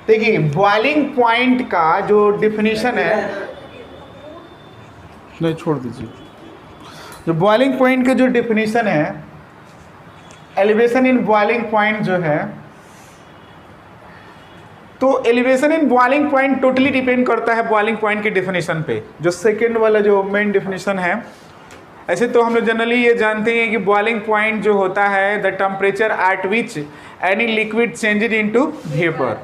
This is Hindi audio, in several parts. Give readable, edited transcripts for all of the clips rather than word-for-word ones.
देखिए बॉइलिंग पॉइंट का जो डिफिनीशन है, नहीं छोड़ दीजिए, जो बॉइलिंग पॉइंट का जो डिफिनीशन है, एलिवेशन इन बॉइलिंग पॉइंट जो है, तो elevation in boiling point totally depend करता है बॉइलिंग पॉइंट के डिफिनीशन पे, जो सेकंड वाला जो मेन डिफिनीशन है। ऐसे तो हम लोग जनरली ये जानते हैं कि बॉइलिंग पॉइंट जो होता है the temperature at which any liquid changes into vapour.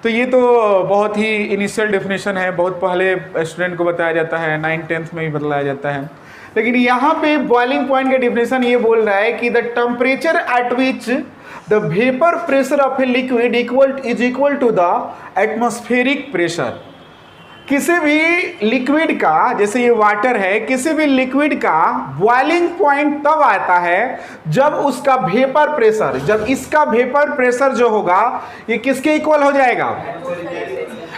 तो ये तो बहुत ही इनिशियल डेफिनेशन है, बहुत पहले स्टूडेंट को बताया जाता है, 9th-10th में भी बतलाया जाता है। लेकिन यहाँ पे बॉइलिंग पॉइंट का डेफिनेशन ये बोल रहा है कि the temperature at which the vapour pressure of a liquid is equal to the atmospheric pressure. किसी भी लिक्विड का, जैसे ये वाटर है, किसी भी लिक्विड का बॉइलिंग पॉइंट तब आता है जब उसका वेपर प्रेशर, जब इसका वेपर प्रेशर जो होगा ये किसके इक्वल हो जाएगा?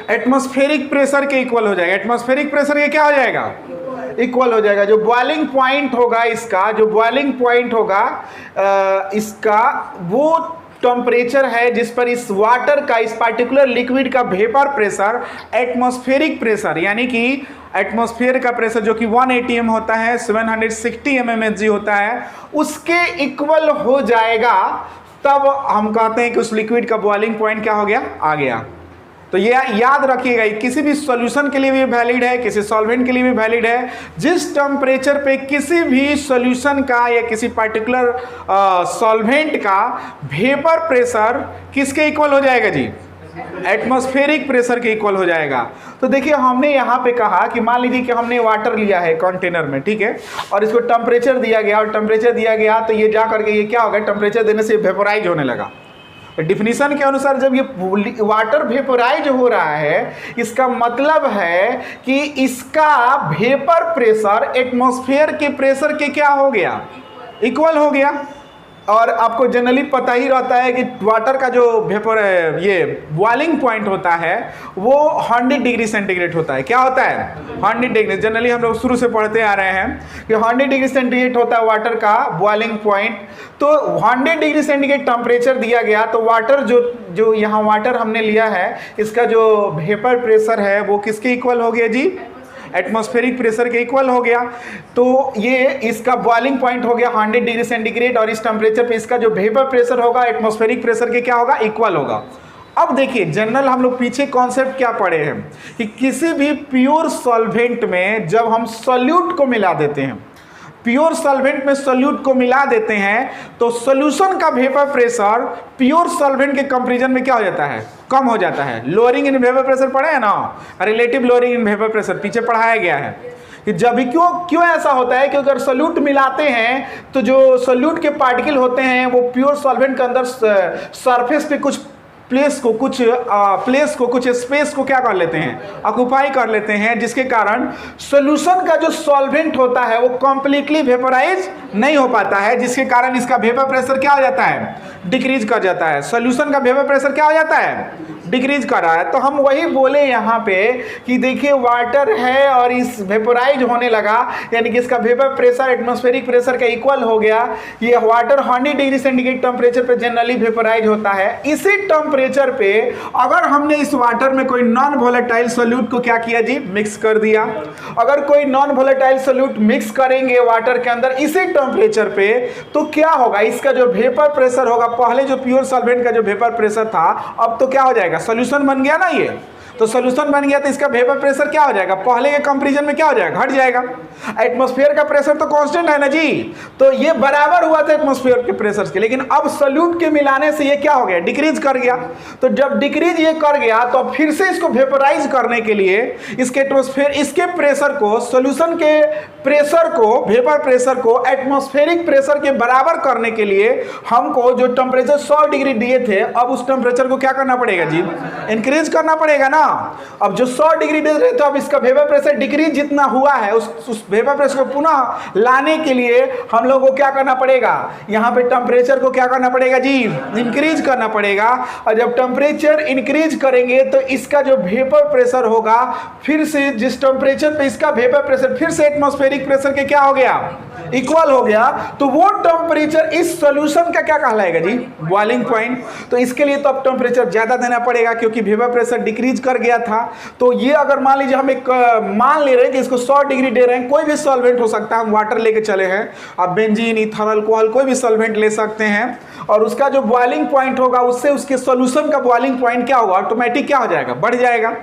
एटमॉस्फेरिक प्रेशर के इक्वल हो जाएगा। एटमॉस्फेरिक प्रेशर ये क्या हो जाएगा? इक्वल हो जाएगा। जो बॉइलिंग पॉइंट होगा इसका, जो बॉइलिंग पॉइंट होगा इसका, वो टेम्परेचर है जिस पर इस वाटर का, इस पार्टिकुलर लिक्विड का वेपर प्रेशर एटमॉस्फेरिक प्रेशर, यानी कि एटमॉस्फेयर का प्रेशर जो कि 1 atm होता है, 760 mmHg होता है, उसके इक्वल हो जाएगा। तब हम कहते हैं कि उस लिक्विड का बॉइलिंग पॉइंट क्या हो गया? आ गया। तो ये याद रखिएगा, किसी भी सॉल्यूशन के लिए भी वैलिड है, किसी सॉल्वेंट के लिए भी वैलिड है। जिस टेम्परेचर पे किसी भी सॉल्यूशन का या किसी पर्टिकुलर सॉल्वेंट का वेपर प्रेशर किसके इक्वल हो जाएगा जी? एटमॉस्फेरिक प्रेशर के इक्वल हो जाएगा। तो देखिए हमने यहाँ पे कहा कि मान लीजिए कि हमने वाटर लिया है कंटेनर में, ठीक है, और इसको टेम्परेचर दिया गया, और टेम्परेचर दिया गया तो ये जा करके ये क्या होगा? टेम्परेचर देने से वेपोराइज होने लगा। डिफिनीशन के अनुसार जब ये वाटर वेपोराइज हो रहा है, इसका मतलब है कि इसका वेपर प्रेशर एटमॉस्फेयर के प्रेशर के क्या हो गया? इक्वल हो गया। और आपको जनरली पता ही रहता है कि वाटर का जो वेपर ये बॉइलिंग पॉइंट होता है वो 100 डिग्री सेंटीग्रेड होता है। क्या होता है? 100 डिग्री। जनरली हम लोग शुरू से पढ़ते आ रहे हैं कि 100 डिग्री सेंटीग्रेड होता है वाटर का बॉइलिंग पॉइंट। तो 100 डिग्री सेंटीग्रेड टेम्परेचर दिया गया, तो वाटर जो यहाँ वाटर हमने लिया है, इसका जो वेपर प्रेशर है वो किसके इक्वल हो गया जी? एटमॉस्फेरिक प्रेशर के इक्वल हो गया। तो ये इसका बॉइलिंग पॉइंट हो गया 100 डिग्री सेंटीग्रेड, और इस टेम्परेचर पे इसका जो वेपर प्रेशर होगा एटमॉस्फेरिक प्रेशर के क्या होगा? इक्वल होगा। अब देखिए जनरल हम लोग पीछे कॉन्सेप्ट क्या पढ़े हैं कि किसी भी प्योर सॉल्वेंट में जब हम सॉल्यूट को मिला देते हैं, प्योर सॉल्वेंट में सॉल्यूट को मिला देते हैं, तो सॉल्यूशन का वेपर प्रेशर प्योर सॉल्वेंट के कंपैरिजन में क्या हो जाता है? कम हो जाता है। लोअरिंग इन वेपर प्रेशर पढ़े हैं ना, relative lowering in vapour pressure पीछे पढ़ाया गया है कि जब भी क्यों ऐसा होता है कि अगर सॉल्यूट मिलाते हैं तो जो सॉल्यूट के पार्टिकल होते हैं वो प्योर सॉल्वेंट के अंदर सरफेस पे कुछ प्लेस को कुछ स्पेस को क्या कर लेते हैं? ऑक्युपाई कर लेते हैं, जिसके कारण सॉल्यूशन का जो सॉल्वेंट होता है वो कंप्लीटली वेपोराइज नहीं हो पाता है, जिसके कारण इसका वेपर प्रेशर क्या हो जाता है? डिक्रीज कर जाता है। सॉल्यूशन का वेपर प्रेशर क्या हो जाता है? डिक्रीज कर रहा है। तो हम वही बोले यहाँ पे कि देखिए वाटर है और इस वेपोराइज होने लगा, यानी कि इसका वेपर प्रेशर एटमॉस्फेरिक प्रेशर का इक्वल हो गया। ये वाटर 100 डिग्री सेंटीग्रेड टेम्परेचर पे जनरली वेपोराइज होता है। इसी टेम्परेचर पे अगर हमने इस वाटर में कोई नॉन वोलेटाइल सोल्यूट को क्या किया जी? मिक्स कर दिया। अगर कोई नॉन वोलेटाइल सोल्यूट मिक्स करेंगे वाटर के अंदर इसी टेम्परेचर पे, तो क्या होगा? इसका जो वेपर प्रेशर होगा, पहले जो प्योर सॉल्वेंट का जो वेपर प्रेशर था, अब तो क्या हो जाएगा? सॉल्यूशन बन गया ना ये, तो सॉल्यूशन बन गया तो इसका वेपर प्रेशर क्या हो जाएगा? पहले के कंपैरिजन में क्या हो जाएगा? घट जाएगा। एटमॉस्फेयर का प्रेशर तो कांस्टेंट है ना जी, तो ये बराबर हुआ था एटमॉस्फेयर के प्रेशर के, लेकिन अब सॉल्यूट के मिलाने से ये क्या हो गया? डिक्रीज कर गया। तो जब डिक्रीज ये कर गया तो फिर से इसको वेपोराइज करने के लिए इसके एटमॉस्फेयर, इसके प्रेशर को, सॉल्यूशन के प्रेशर को, वेपर प्रेशर को एटमॉस्फेरिक प्रेशर के बराबर करने के लिए हमको जो टेम्परेचर 100 डिग्री दिए थे, अब उस टेम्परेचर को क्या करना पड़ेगा जी? इंक्रीज करना पड़ेगा ना। ना। अब जो 100 डिग्री दे रहे थे, अब इसका वेपर प्रेशर डिक्रीज जितना हुआ है उस वेपर प्रेशर को पुनः लाने के लिए हम लोगों को क्या करना पड़ेगा, यहाँ पे टेम्परेचर को क्या करना पड़ेगा जी, इंक्रीज करना पड़ेगा। और जब टेम्परेचर इंक्रीज करेंगे तो इसका जो वेपर प्रेशर होगा, फिर से जिस टेम्परेचर पे इसका वेपर प्रेशर फिर से एटमॉस्फेरिक प्रेशर के क्या हो गया, इक्वल हो गया। तो वो टेम्परेचर इस सॉल्यूशन का क्या कहलाएगा जी, बॉइलिंग पॉइंट। तो इसके लिए तो अब टेम्परेचर ज्यादा देना पड़ेगा क्योंकि वेपर प्रेशर डिक्रीज कर गया था। तो ये अगर मान लीजिए हम एक मान ले रहे हैं कि इसको 100 डिग्री दे रहे हैं, कोई भी सॉल्वेंट हो सकता है, हम वाटर लेके चले हैं, आप बेंजीन, ईथर, अल्कोहल कोई भी सॉल्वेंट ले सकते हैं, और उसका जो बॉइलिंग पॉइंट होगा उससे उसके सॉल्यूशन का बॉइलिंग पॉइंट क्या होगा, ऑटोमेटिक क्या हो जाएगा, बढ़ जाएगा।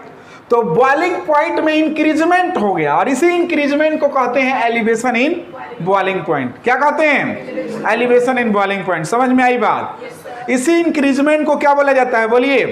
तो बॉइलिंग पॉइंट में इंक्रीजमेंट हो गया, और इसी इंक्रीजमेंट को कहते हैं एलिवेशन इन बॉइलिंग पॉइंट। क्या कहते हैं, एलिवेशन इन बॉइलिंग पॉइंट। समझ में आई बात। इसी इंक्रीजमेंट को क्या बोला जाता है, बोलिए।